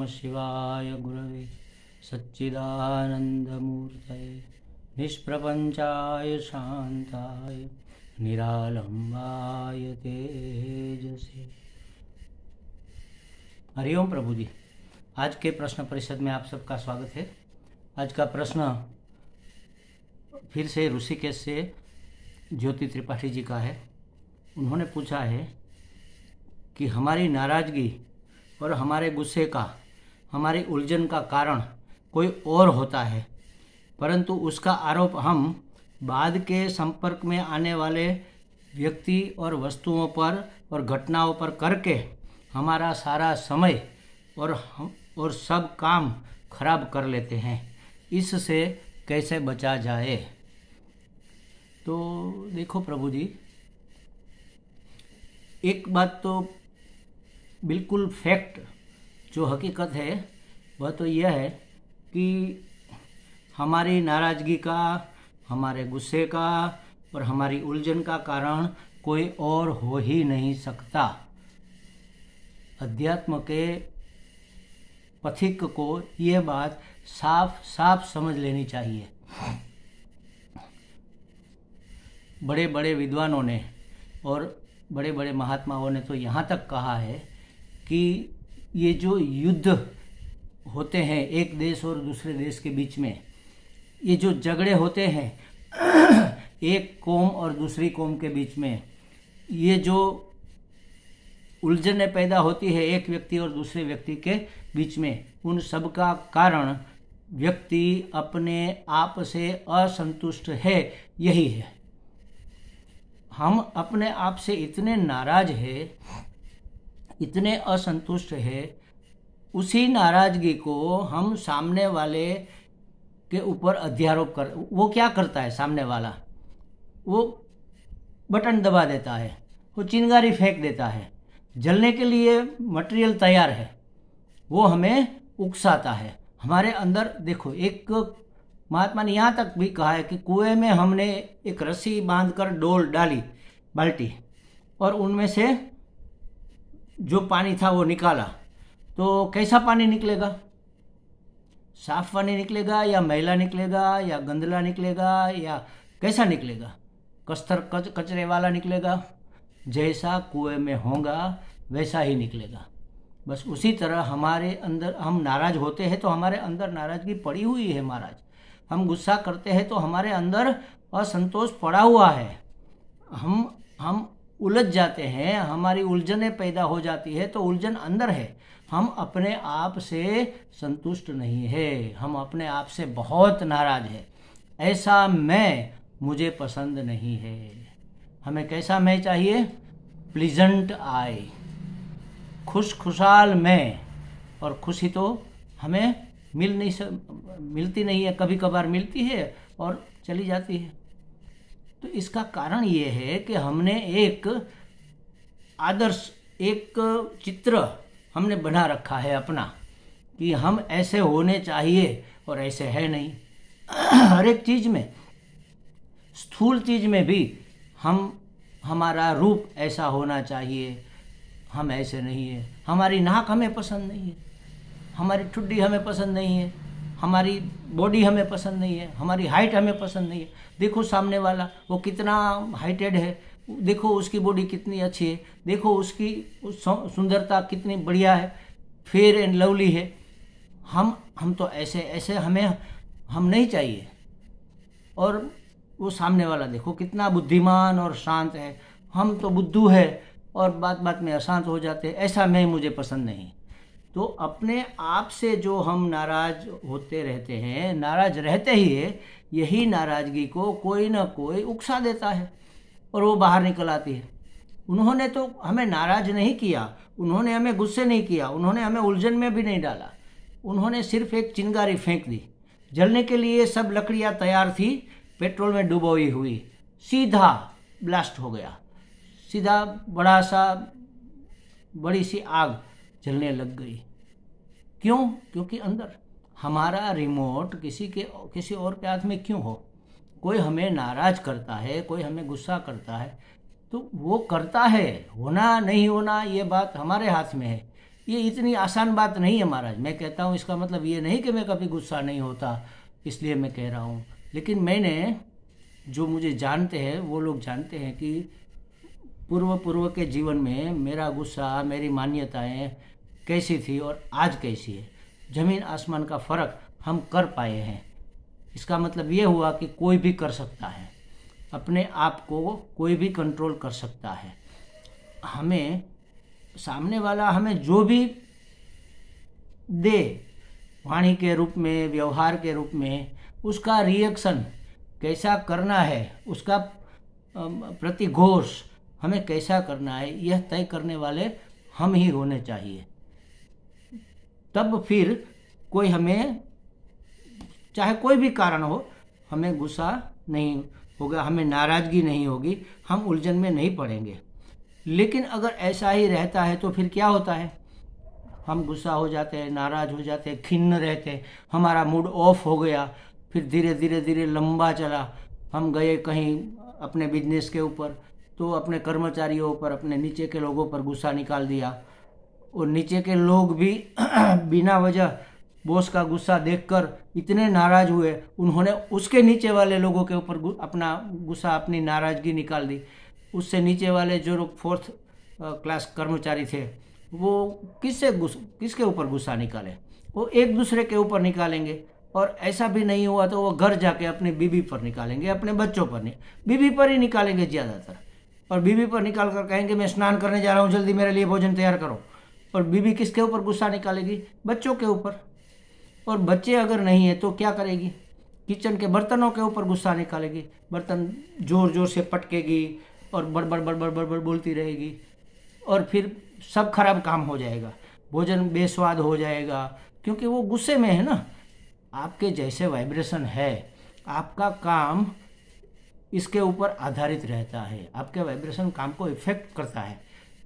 शिवाय गुरवे सच्चिदानन्दमूर्तये निष्प्रपञ्चाय शान्ताय निरालम्बाय तेजसे। हरिओम प्रभु जी। आज के प्रश्न परिषद में आप सबका स्वागत है। आज का प्रश्न फिर से ऋषिकेश से ज्योति त्रिपाठी जी का है। उन्होंने पूछा है कि हमारी नाराज़गी और हमारे गुस्से का, हमारी उलझन का कारण कोई और होता है, परंतु उसका आरोप हम बाद के संपर्क में आने वाले व्यक्ति और वस्तुओं पर और घटनाओं पर करके हमारा सारा समय और सब काम खराब कर लेते हैं। इससे कैसे बचा जाए? तो देखो प्रभु जी, एक बात तो बिल्कुल फैक्ट जो हकीकत है वह तो यह है कि हमारी नाराज़गी का, हमारे गुस्से का और हमारी उलझन का कारण कोई और हो ही नहीं सकता। अध्यात्म के पथिक को ये बात साफ साफ समझ लेनी चाहिए। बड़े बड़े विद्वानों ने और बड़े बड़े महात्माओं ने तो यहाँ तक कहा है कि ये जो युद्ध होते हैं एक देश और दूसरे देश के बीच में, ये जो झगड़े होते हैं एक कौम और दूसरी कौम के बीच में, ये जो उलझनें पैदा होती है एक व्यक्ति और दूसरे व्यक्ति के बीच में, उन सब का कारण व्यक्ति अपने आप से असंतुष्ट है। यही है, हम अपने आप से इतने नाराज है, इतने असंतुष्ट है, उसी नाराजगी को हम सामने वाले के ऊपर अध्यारोप कर। वो क्या करता है सामने वाला? वो बटन दबा देता है, वो चिंगारी फेंक देता है, जलने के लिए मटेरियल तैयार है, वो हमें उकसाता है। हमारे अंदर देखो, एक महात्मा ने यहाँ तक भी कहा है कि कुएं में हमने एक रस्सी बांधकर डोल डाली, बाल्टी, और उनमें से जो पानी था वो निकाला, तो कैसा पानी निकलेगा? साफ पानी निकलेगा या मैला निकलेगा या गंदला निकलेगा या कैसा निकलेगा? कचरे वाला निकलेगा। जैसा कुएं में होगा वैसा ही निकलेगा। बस उसी तरह हमारे अंदर हम नाराज होते हैं तो हमारे अंदर नाराजगी पड़ी हुई है महाराज। हम गुस्सा करते हैं तो हमारे अंदर असंतोष पड़ा हुआ है। हम उलझ जाते हैं, हमारी उलझनें पैदा हो जाती है, तो उलझन अंदर है। हम अपने आप से संतुष्ट नहीं है, हम अपने आप से बहुत नाराज है। ऐसा मैं मुझे पसंद नहीं है। हमें कैसा मैं चाहिए? प्लीजेंट आई, खुशहाल मैं। और खुशी तो हमें मिलती नहीं है, कभी कभार मिलती है और चली जाती है। तो इसका कारण ये है कि हमने एक आदर्श, एक चित्र हमने बना रखा है अपना कि हम ऐसे होने चाहिए और ऐसे है नहीं। हर एक चीज़ में, स्थूल चीज़ में भी हमारा रूप ऐसा होना चाहिए, हम ऐसे नहीं है। हमारी नाक हमें पसंद नहीं है, हमारी ठुड्डी हमें पसंद नहीं है, हमारी बॉडी हमें पसंद नहीं है, हमारी हाइट हमें पसंद नहीं है। देखो सामने वाला वो कितना हाइटेड है, देखो उसकी बॉडी कितनी अच्छी है, देखो उसकी सुंदरता कितनी बढ़िया है, फेयर एंड लवली है। हम तो ऐसे हम नहीं चाहिए। और वो सामने वाला देखो कितना बुद्धिमान और शांत है, हम तो बुद्धू है और बात बात में अशांत हो जाते हैं। ऐसा मैं मुझे पसंद नहीं। तो अपने आप से जो हम नाराज होते रहते हैं, नाराज रहते ही है, यही नाराजगी को कोई ना कोई उकसा देता है और वो बाहर निकल आती है। उन्होंने तो हमें नाराज नहीं किया, उन्होंने हमें गुस्से नहीं किया, उन्होंने हमें उलझन में भी नहीं डाला। उन्होंने सिर्फ एक चिंगारी फेंक दी। जलने के लिए सब लकड़ियाँ तैयार थी, पेट्रोल में डुबोई हुई, सीधा ब्लास्ट हो गया। सीधा बड़ी सी आग जलने लग गई। क्यों? क्योंकि अंदर हमारा रिमोट किसी और के हाथ में क्यों हो? कोई हमें नाराज करता है, कोई हमें गुस्सा करता है, तो वो करता है, होना नहीं होना ये बात हमारे हाथ में है। ये इतनी आसान बात नहीं है महाराज। मैं कहता हूँ इसका मतलब ये नहीं कि मैं कभी गुस्सा नहीं होता, इसलिए मैं कह रहा हूँ। लेकिन मैंने, जो मुझे जानते हैं वो लोग जानते हैं कि पूर्व के जीवन में मेरा गुस्सा, मेरी मान्यताएं कैसी थी और आज कैसी है। ज़मीन आसमान का फ़र्क हम कर पाए हैं। इसका मतलब ये हुआ कि कोई भी कर सकता है, अपने आप को कोई भी कंट्रोल कर सकता है। हमें सामने वाला हमें जो भी दे, वाणी के रूप में, व्यवहार के रूप में, उसका रिएक्शन कैसा करना है, उसका प्रतिघोष हमें कैसा करना है, यह तय करने वाले हम ही होने चाहिए। तब फिर कोई हमें, चाहे कोई भी कारण हो, हमें गुस्सा नहीं होगा, हमें नाराज़गी नहीं होगी, हम उलझन में नहीं पड़ेंगे। लेकिन अगर ऐसा ही रहता है तो फिर क्या होता है, हम गुस्सा हो जाते हैं, नाराज़ हो जाते हैं, खिन्न रहते हैं, हमारा मूड ऑफ हो गया, फिर धीरे धीरे धीरे लंबा चला। हम गए कहीं अपने बिजनेस के ऊपर, तो अपने कर्मचारियों पर, अपने नीचे के लोगों पर गुस्सा निकाल दिया, और नीचे के लोग भी बिना वजह बॉस का गुस्सा देखकर इतने नाराज़ हुए, उन्होंने उसके नीचे वाले लोगों के ऊपर अपना गुस्सा, अपनी नाराज़गी निकाल दी। उससे नीचे वाले जो लोग 4th क्लास कर्मचारी थे, वो किसके ऊपर गुस्सा निकाले, वो एक दूसरे के ऊपर निकालेंगे। और ऐसा भी नहीं हुआ तो वो घर जाके अपनी बीवी पर निकालेंगे, अपने बच्चों पर नहीं, बीवी पर ही निकालेंगे ज़्यादातर। और बीवी पर निकाल कर कहेंगे मैं स्नान करने जा रहा हूँ, जल्दी मेरे लिए भोजन तैयार करो। और बीवी किसके ऊपर गुस्सा निकालेगी, बच्चों के ऊपर। और बच्चे अगर नहीं है तो क्या करेगी, किचन के बर्तनों के ऊपर गुस्सा निकालेगी, बर्तन जोर जोर से पटकेगी और बड़बड़ बड़बड़ बड़बड़ बोलती रहेगी, और फिर सब खराब काम हो जाएगा, भोजन बेस्वाद हो जाएगा, क्योंकि वो गुस्से में है ना। आपके जैसे वाइब्रेशन है, आपका काम इसके ऊपर आधारित रहता है, आपके वाइब्रेशन काम को इफेक्ट करता है।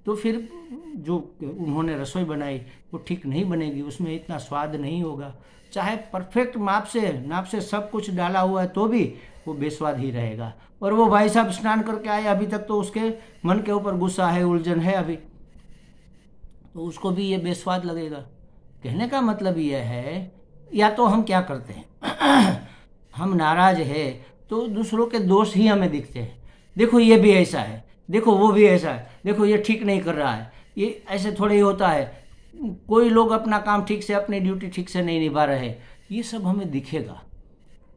तो फिर जो उन्होंने रसोई बनाई वो ठीक नहीं बनेगी, उसमें इतना स्वाद नहीं होगा। चाहे परफेक्ट नाप से सब कुछ डाला हुआ है तो भी वो बेस्वाद ही रहेगा। और वो भाई साहब स्नान करके आए, अभी तक तो उसके मन के ऊपर गुस्सा है, उलझन है अभी, तो उसको भी ये बेस्वाद लगेगा। कहने का मतलब ये है, या तो हम क्या करते हैं हम नाराज है तो दूसरों के दोष ही हमें दिखते हैं, देखो ये भी ऐसा है, देखो वो भी ऐसा है, देखो ये ठीक नहीं कर रहा है, ये ऐसे थोड़े ही होता है, कोई लोग अपना काम ठीक से, अपनी ड्यूटी ठीक से नहीं निभा रहे, ये सब हमें दिखेगा।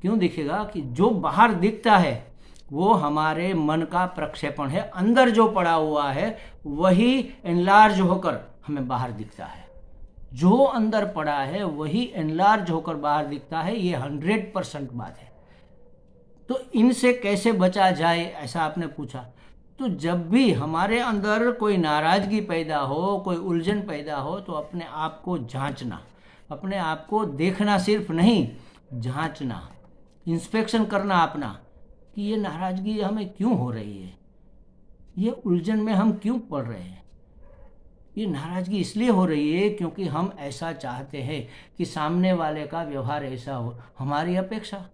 क्यों दिखेगा कि जो बाहर दिखता है वो हमारे मन का प्रक्षेपण है, अंदर जो पड़ा हुआ है वही एनलार्ज होकर हमें बाहर दिखता है। जो अंदर पड़ा है वही एनलार्ज होकर बाहर दिखता है, ये 100% बात है। तो इनसे कैसे बचा जाए, ऐसा आपने पूछा। तो जब भी हमारे अंदर कोई नाराजगी पैदा हो, कोई उलझन पैदा हो, तो अपने आप को जांचना, अपने आप को देखना, सिर्फ नहीं जांचना, इंस्पेक्शन करना अपना, कि ये नाराजगी हमें क्यों हो रही है, ये उलझन में हम क्यों पड़ रहे हैं। ये नाराजगी इसलिए हो रही है क्योंकि हम ऐसा चाहते हैं कि सामने वाले का व्यवहार ऐसा हो, हमारी अपेक्षा।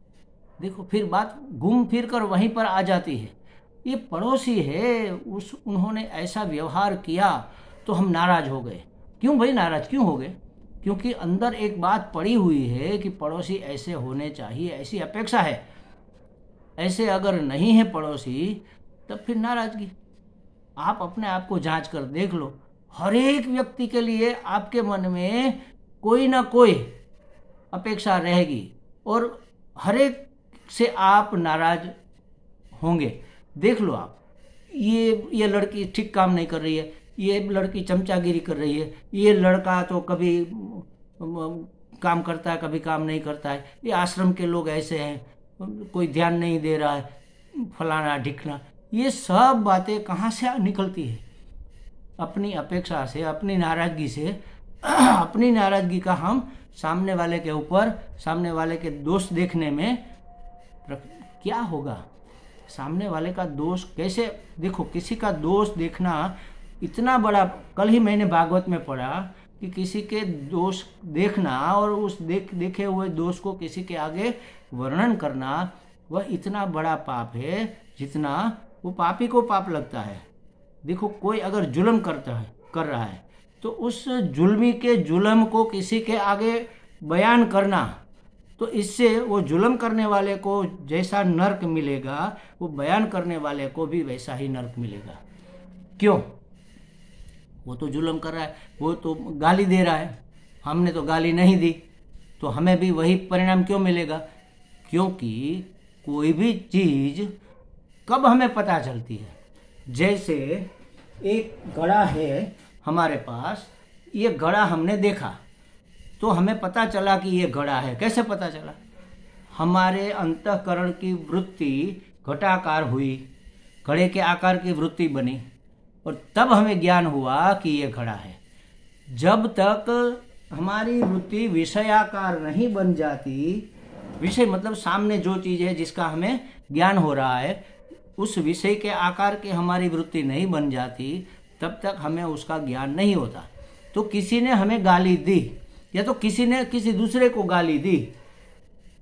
देखो फिर बात घूम फिर कर वहीं पर आ जाती है, ये पड़ोसी है, उन्होंने ऐसा व्यवहार किया तो हम नाराज हो गए। क्यों भाई नाराज क्यों हो गए? क्योंकि अंदर एक बात पड़ी हुई है कि पड़ोसी ऐसे होने चाहिए, ऐसी अपेक्षा है। ऐसे अगर नहीं है पड़ोसी तब फिर नाराजगी। आप अपने आप को जांच कर देख लो, हर एक व्यक्ति के लिए आपके मन में कोई ना कोई अपेक्षा रहेगी और हर एक से आप नाराज होंगे। देख लो आप, ये लड़की ठीक काम नहीं कर रही है, ये लड़की चमचागिरी कर रही है, ये लड़का तो कभी काम करता है कभी काम नहीं करता है, ये आश्रम के लोग ऐसे हैं, कोई ध्यान नहीं दे रहा है, फलाना ढिकना। ये सब बातें कहाँ से निकलती है? अपनी अपेक्षा से, अपनी नाराजगी से। अपनी नाराजगी का हम सामने वाले के ऊपर, सामने वाले के दोष देखने में क्या होगा, सामने वाले का दोष कैसे देखो। किसी का दोष देखना इतना बड़ा, कल ही मैंने भागवत में पढ़ा कि किसी के दोष देखना और उस देखे हुए दोष को किसी के आगे वर्णन करना, वह इतना बड़ा पाप है जितना वो पापी को पाप लगता है। देखो कोई अगर जुल्म कर रहा है तो उस जुल्मी के जुल्म को किसी के आगे बयान करना, तो इससे वो जुल्म करने वाले को जैसा नर्क मिलेगा, वो बयान करने वाले को भी वैसा ही नर्क मिलेगा। क्यों? वो तो जुल्म कर रहा है, वो तो गाली दे रहा है, हमने तो गाली नहीं दी, तो हमें भी वही परिणाम क्यों मिलेगा? क्योंकि कोई भी चीज़ कब हमें पता चलती है? जैसे एक घड़ा है हमारे पास, ये घड़ा हमने देखा तो हमें पता चला कि ये घड़ा है। कैसे पता चला? हमारे अंतःकरण की वृत्ति घटाकार हुई, घड़े के आकार की वृत्ति बनी, और तब हमें ज्ञान हुआ कि ये घड़ा है। जब तक हमारी वृत्ति विषयाकार नहीं बन जाती, विषय मतलब सामने जो चीज़ है जिसका हमें ज्ञान हो रहा है, उस विषय के आकार की हमारी वृत्ति नहीं बन जाती, तब तक हमें उसका ज्ञान नहीं होता। तो किसी ने हमें गाली दी या तो किसी ने किसी दूसरे को गाली दी,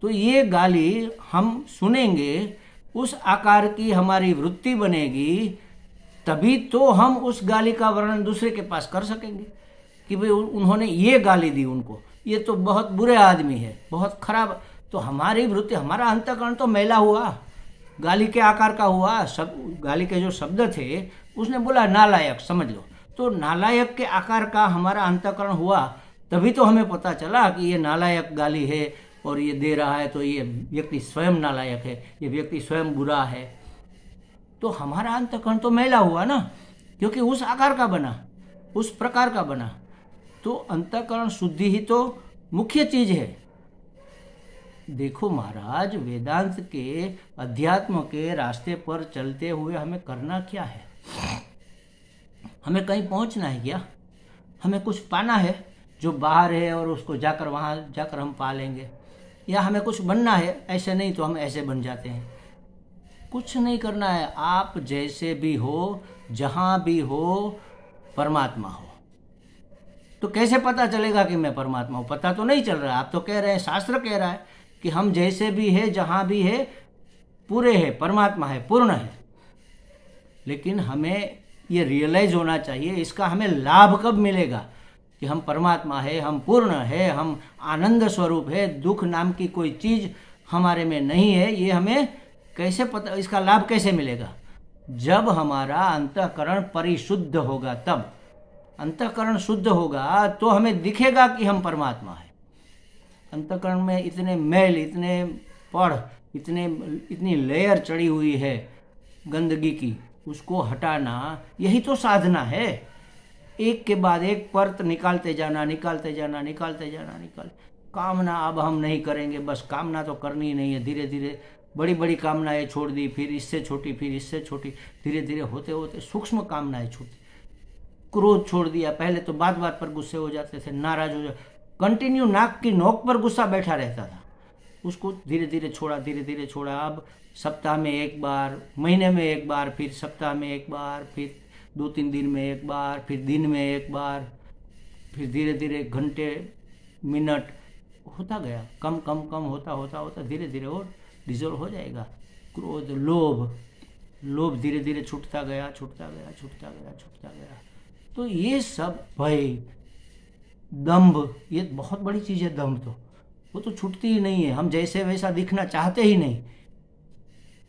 तो ये गाली हम सुनेंगे, उस आकार की हमारी वृत्ति बनेगी, तभी तो हम उस गाली का वर्णन दूसरे के पास कर सकेंगे कि भाई उन्होंने ये गाली दी उनको, ये तो बहुत बुरे आदमी है, बहुत खराब। तो हमारी वृत्ति, हमारा अंतःकरण तो मैला हुआ, गाली के आकार का हुआ। सब गाली के जो शब्द थे, उसने बोला नालायक, समझ लो, तो नालायक के आकार का हमारा अंतःकरण हुआ, तभी तो हमें पता चला कि ये नालायक गाली है और ये दे रहा है, तो ये व्यक्ति स्वयं नालायक है, ये व्यक्ति स्वयं बुरा है। तो हमारा अंतःकरण तो मैला हुआ ना, क्योंकि उस आकार का बना, उस प्रकार का बना। तो अंतःकरण शुद्धि ही तो मुख्य चीज है। देखो महाराज, वेदांत के, अध्यात्म के रास्ते पर चलते हुए हमें करना क्या है? हमें कहीं पहुंचना है क्या? हमें कुछ पाना है जो बाहर है और उसको जाकर वहां जाकर हम पा लेंगे, या हमें कुछ बनना है? ऐसे नहीं तो हम ऐसे बन जाते हैं। कुछ नहीं करना है। आप जैसे भी हो, जहां भी हो, परमात्मा हो। तो कैसे पता चलेगा कि मैं परमात्मा हूं? पता तो नहीं चल रहा। आप तो कह रहे हैं, शास्त्र कह रहा है कि हम जैसे भी है, जहां भी है, पूरे है, परमात्मा है, पूर्ण है। लेकिन हमें ये रियलाइज होना चाहिए, इसका हमें लाभ कब मिलेगा कि हम परमात्मा है, हम पूर्ण है, हम आनंद स्वरूप है, दुख नाम की कोई चीज हमारे में नहीं है। ये हमें कैसे पता, इसका लाभ कैसे मिलेगा? जब हमारा अंतःकरण परिशुद्ध होगा, तब अंतःकरण शुद्ध होगा तो हमें दिखेगा कि हम परमात्मा है। अंतःकरण में इतने मैल, इतने पढ़, इतनी लेयर चढ़ी हुई है गंदगी की, उसको हटाना यही तो साधना है। एक के बाद एक परत निकालते जाना, निकालते जाना, निकालते जाना, कामना अब हम नहीं करेंगे, बस कामना तो करनी ही नहीं है। धीरे धीरे बड़ी बड़ी कामनाएं छोड़ दी, फिर इससे छोटी, फिर इससे छोटी, धीरे धीरे होते होते सूक्ष्म कामनाएं छूटी। क्रोध छोड़ दिया, पहले तो बात बात पर गुस्से हो जाते थे, नाराज हो जाते, कंटिन्यू नाक की नोक पर गुस्सा बैठा रहता था, उसको धीरे धीरे छोड़ा, धीरे धीरे छोड़ा। अब सप्ताह में एक बार, महीने में एक बार, फिर सप्ताह में एक बार, फिर 2-3 दिन में एक बार, फिर दिन में एक बार, फिर धीरे धीरे घंटे, मिनट होता गया, कम कम कम होता होता होता धीरे धीरे और डिजोल्व हो जाएगा। क्रोध, लोभ धीरे धीरे छूटता गया, छूटता गया, छूटता गया, छूटता गया। तो ये सब भय, दंभ, ये बहुत बड़ी चीज है। दंभ तो वो तो छूटती ही नहीं है। हम जैसे वैसा दिखना चाहते ही नहीं,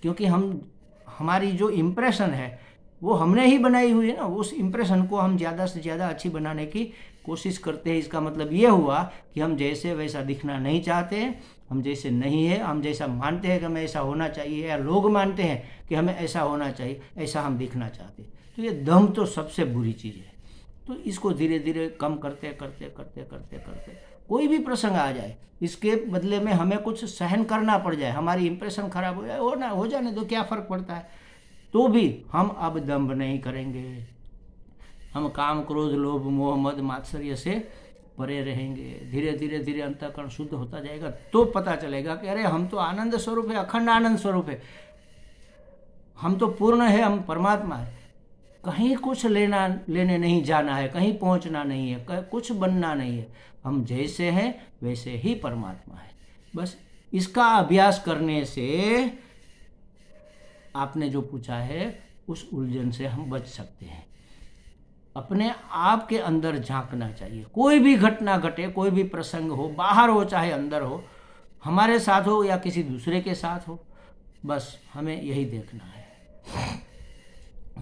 क्योंकि हमारी जो इम्प्रेशन है वो हमने ही बनाई हुई है ना। उस इम्प्रेशन को हम ज़्यादा से ज़्यादा अच्छी बनाने की कोशिश करते हैं। इसका मतलब ये हुआ कि हम जैसे वैसा दिखना नहीं चाहते, हम जैसे नहीं है, हम जैसा मानते हैं कि हमें ऐसा होना चाहिए, या लोग मानते हैं कि हमें ऐसा होना चाहिए, ऐसा हम दिखना चाहते हैं। तो ये दम तो सबसे बुरी चीज़ है। तो इसको धीरे धीरे कम करते करते करते करते करते कोई भी प्रसंग आ जाए, इसके बदले में हमें कुछ सहन करना पड़ जाए, हमारी इंप्रेशन खराब हो जाए, हो जाने दो, क्या फ़र्क पड़ता है। तो भी हम अब दंभ नहीं करेंगे, हम काम, क्रोध, लोभ, मोह, मद, मात्सर्य से परे रहेंगे। धीरे धीरे धीरे अंतःकरण शुद्ध होता जाएगा, तो पता चलेगा कि अरे हम तो आनंद स्वरूप है, अखंड आनंद स्वरूप है, हम तो पूर्ण है, हम परमात्मा है। कहीं कुछ लेने नहीं जाना है, कहीं पहुंचना नहीं है, कुछ बनना नहीं है। हम जैसे हैं वैसे ही परमात्मा है। बस इसका अभ्यास करने से आपने जो पूछा है उस उलझन से हम बच सकते हैं। अपने आप के अंदर झांकना चाहिए। कोई भी घटना घटे, कोई भी प्रसंग हो, बाहर हो चाहे अंदर हो, हमारे साथ हो या किसी दूसरे के साथ हो, बस हमें यही देखना है।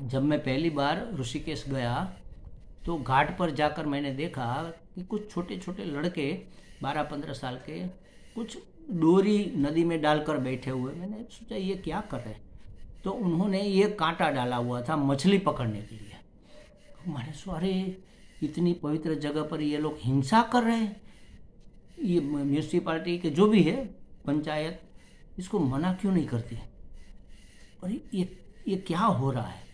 जब मैं पहली बार ऋषिकेश गया तो घाट पर जाकर मैंने देखा कि कुछ छोटे छोटे लड़के 12-15 साल के कुछ डोरी नदी में डालकर बैठे हुए। मैंने सोचा ये क्या कर रहे हैं, तो उन्होंने ये कांटा डाला हुआ था मछली पकड़ने के लिए। मैंने सोचा अरे इतनी पवित्र जगह पर ये लोग हिंसा कर रहे हैं, ये म्यूनिसिपालिटी के जो भी है पंचायत इसको मना क्यों नहीं करती? अरे ये क्या हो रहा है?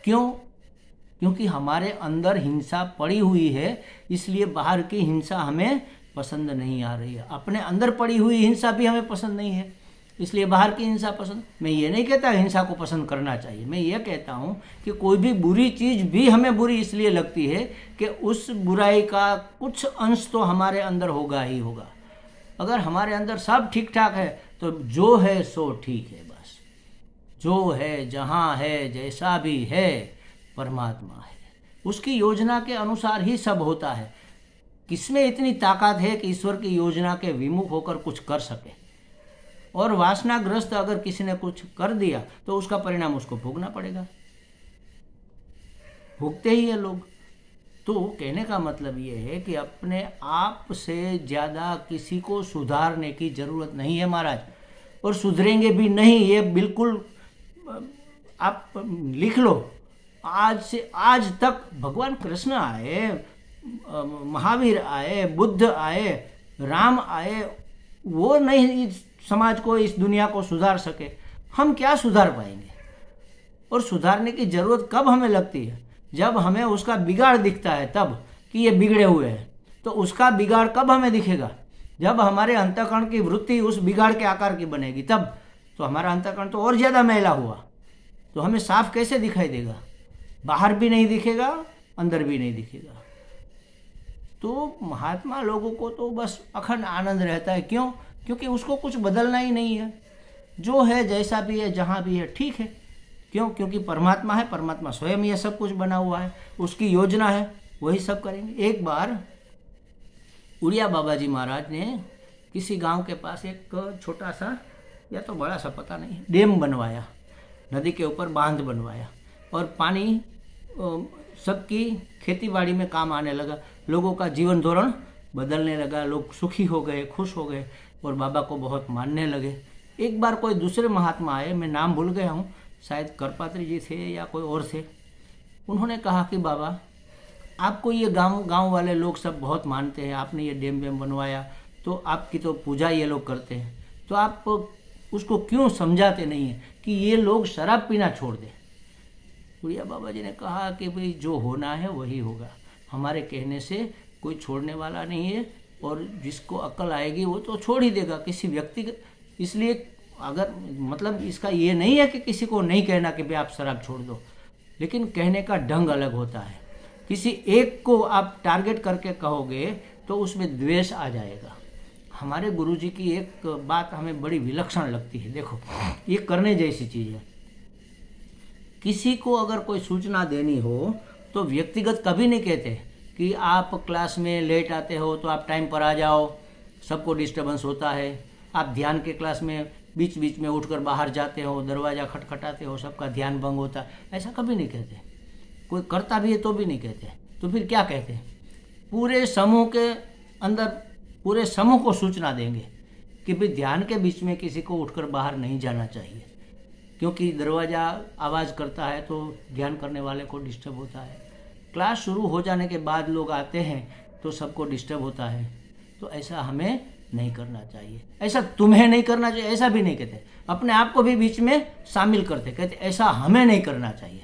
क्यों? क्योंकि हमारे अंदर हिंसा पड़ी हुई है, इसलिए बाहर की हिंसा हमें पसंद नहीं आ रही है। अपने अंदर पड़ी हुई हिंसा भी हमें पसंद नहीं है, इसलिए बाहर की हिंसा पसंद। मैं ये नहीं कहता हिंसा को पसंद करना चाहिए, मैं ये कहता हूँ कि कोई भी बुरी चीज़ भी हमें बुरी इसलिए लगती है कि उस बुराई का कुछ अंश तो हमारे अंदर होगा ही होगा। अगर हमारे अंदर सब ठीक ठाक है तो जो है सो ठीक है, बस जो है जहाँ है जैसा भी है परमात्मा है, उसकी योजना के अनुसार ही सब होता है। किसमें इतनी ताकत है कि ईश्वर की योजना के विमुख होकर कुछ कर सके? और वासनाग्रस्त अगर किसी ने कुछ कर दिया तो उसका परिणाम उसको भोगना पड़ेगा, भोगते ही है लोग। तो कहने का मतलब ये है कि अपने आप से ज़्यादा किसी को सुधारने की ज़रूरत नहीं है महाराज, और सुधरेंगे भी नहीं, ये बिल्कुल आप लिख लो। आज से आज तक भगवान कृष्ण आए, महावीर आए, बुद्ध आए, राम आए, वो नहीं इस समाज को, इस दुनिया को सुधार सके। हम क्या सुधार पाएंगे? और सुधारने की ज़रूरत कब हमें लगती है? जब हमें उसका बिगाड़ दिखता है, तब कि ये बिगड़े हुए हैं। तो उसका बिगाड़ कब हमें दिखेगा? जब हमारे अंतःकरण की वृत्ति उस बिगाड़ के आकार की बनेगी तब। तो हमारा अंतःकरण तो और ज़्यादा मैला हुआ, तो हमें साफ कैसे दिखाई देगा? बाहर भी नहीं दिखेगा, अंदर भी नहीं दिखेगा। तो महात्मा लोगों को तो बस अखंड आनंद रहता है। क्यों? क्योंकि उसको कुछ बदलना ही नहीं है, जो है जैसा भी है जहाँ भी है ठीक है। क्यों? क्योंकि परमात्मा है, परमात्मा स्वयं ये सब कुछ बना हुआ है, उसकी योजना है, वही सब करेंगे। एक बार उड़िया बाबा जी महाराज ने किसी गांव के पास एक छोटा सा या तो बड़ा सा पता नहीं डैम बनवाया, नदी के ऊपर बांध बनवाया, और पानी सबकी खेती बाड़ी में काम आने लगा। लोगों का जीवन धोरण बदलने लगा, लोग सुखी हो गए, खुश हो गए और बाबा को बहुत मानने लगे। एक बार कोई दूसरे महात्मा आए, मैं नाम भूल गया हूँ, शायद करपात्री जी थे या कोई और थे। उन्होंने कहा कि बाबा आपको ये गांव वाले लोग सब बहुत मानते हैं, आपने ये डैम वेम बनवाया तो आपकी तो पूजा ये लोग करते हैं, तो आप उसको क्यों समझाते नहीं हैं कि ये लोग शराब पीना छोड़ दें? उड़िया बाबा जी ने कहा कि भाई जो होना है वही होगा, हमारे कहने से कोई छोड़ने वाला नहीं है, और जिसको अक्ल आएगी वो तो छोड़ ही देगा किसी व्यक्ति। इसलिए अगर मतलब इसका ये नहीं है कि किसी को नहीं कहना कि भाई आप शराब छोड़ दो, लेकिन कहने का ढंग अलग होता है। किसी एक को आप टारगेट करके कहोगे तो उसमें द्वेष आ जाएगा। हमारे गुरुजी की एक बात हमें बड़ी विलक्षण लगती है, देखो ये करने जैसी चीज़ है। किसी को अगर कोई सूचना देनी हो तो व्यक्तिगत कभी नहीं कहते कि आप क्लास में लेट आते हो तो आप टाइम पर आ जाओ, सबको डिस्टर्बेंस होता है। आप ध्यान के क्लास में बीच बीच में उठकर बाहर जाते हो, दरवाज़ा खटखटाते हो, सबका ध्यान भंग होता है, ऐसा कभी नहीं कहते। कोई करता भी है तो भी नहीं कहते। तो फिर क्या कहते हैं? पूरे समूह के अंदर पूरे समूह को सूचना देंगे कि भाई ध्यान के बीच में किसी को उठकर बाहर नहीं जाना चाहिए, क्योंकि दरवाज़ा आवाज़ करता है तो ध्यान करने वाले को डिस्टर्ब होता है। क्लास शुरू हो जाने के बाद लोग आते हैं तो सबको डिस्टर्ब होता है। तो ऐसा हमें नहीं करना चाहिए, ऐसा तुम्हें नहीं करना चाहिए, ऐसा भी नहीं कहते। अपने आप को भी बीच में शामिल करते, कहते ऐसा हमें नहीं करना चाहिए।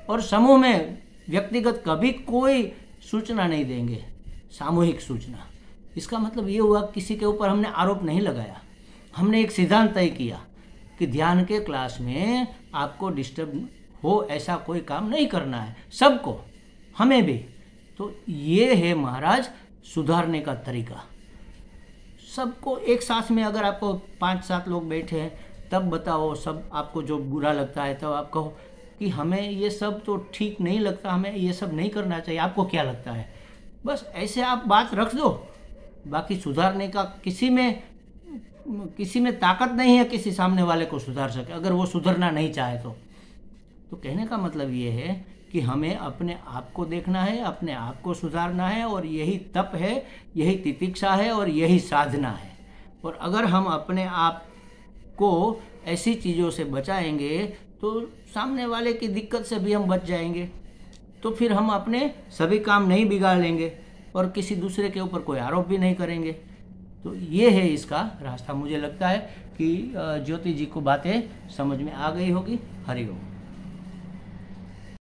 और समूह में व्यक्तिगत कभी कोई सूचना नहीं देंगे, सामूहिक सूचना। इसका मतलब ये हुआ किसी के ऊपर हमने आरोप नहीं लगाया, हमने एक सिद्धांत तय किया कि ध्यान के क्लास में आपको डिस्टर्ब हो ऐसा कोई काम नहीं करना है, सबको, हमें भी। तो ये है महाराज सुधारने का तरीका। सबको एक साथ में, अगर आपको 5-7 लोग बैठे हैं तब बताओ, सब आपको जो बुरा लगता है तब आप कहो कि हमें ये सब तो ठीक नहीं लगता, हमें ये सब नहीं करना चाहिए, आपको क्या लगता है, बस ऐसे आप बात रख दो। बाकी सुधारने का किसी में ताकत नहीं है किसी सामने वाले को सुधार सके, अगर वो सुधरना नहीं चाहे तो कहने का मतलब ये है कि हमें अपने आप को देखना है, अपने आप को सुधारना है, और यही तप है, यही तितिक्षा है और यही साधना है। और अगर हम अपने आप को ऐसी चीज़ों से बचाएंगे तो सामने वाले की दिक्कत से भी हम बच जाएंगे। तो फिर हम अपने सभी काम नहीं बिगाड़ लेंगे और किसी दूसरे के ऊपर कोई आरोप भी नहीं करेंगे। तो ये है इसका रास्ता। मुझे लगता है कि ज्योति जी को बातें समझ में आ गई होगी। हरि ओम।